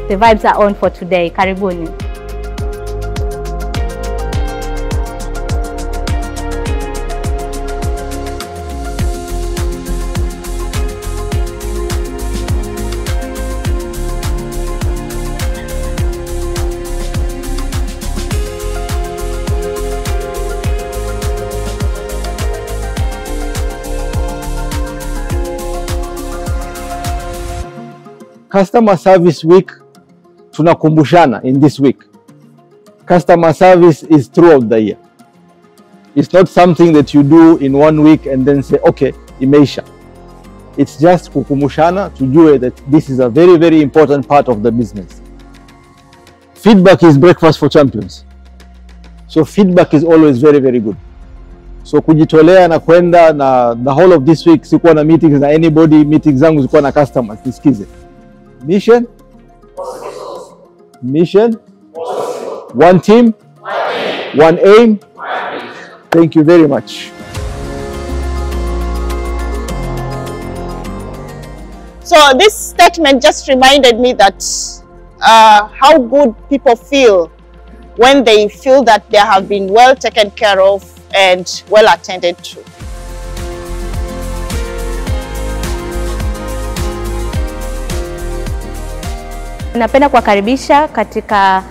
The vibes are on for today. Karibuni. Customer Service Week, tunakumbushana in this week. Customer service is throughout the year. It's not something that you do in 1 week and then say, okay, imeisha. It's just kukumbushana, tujue that this is a very, very important part of the business. Feedback is breakfast for champions. So feedback is always very, very good. So kujitolea na kwenda na the whole of this week, sikuwa na meetings na anybody, meetings zangu zikuwa na customers, nisikize. Mission? Mission? One team? One aim? Thank you very much. So this statement just reminded me that how good people feel when they feel that they have been well taken care of and well attended to. Napenda kuwakaribisha katika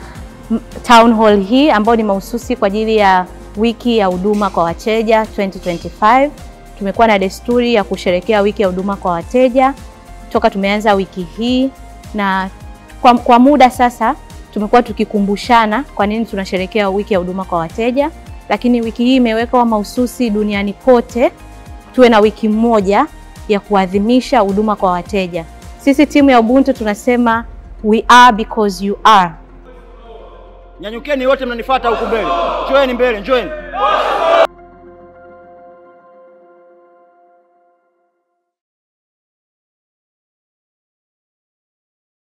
town hall hii ambayo ni mahususi kwa ajili ya wiki ya huduma kwa wateja 2025. Tumekuwa na desturi ya kusherehekea wiki ya huduma kwa wateja toka tumeanza wiki hii, na kwa muda sasa tumekuwa tukikumbushana kwa nini tunasherehekea wiki ya huduma kwa wateja, lakini wiki hii imewekwa mahususi duniani kote tuwe na wiki moja ya kuadhimisha huduma kwa wateja. Sisi timu ya Ubuntu tunasema we are because you are. Nyanyukeni wote mnanifuata huku mbele. Njoeni mbele, njoeni.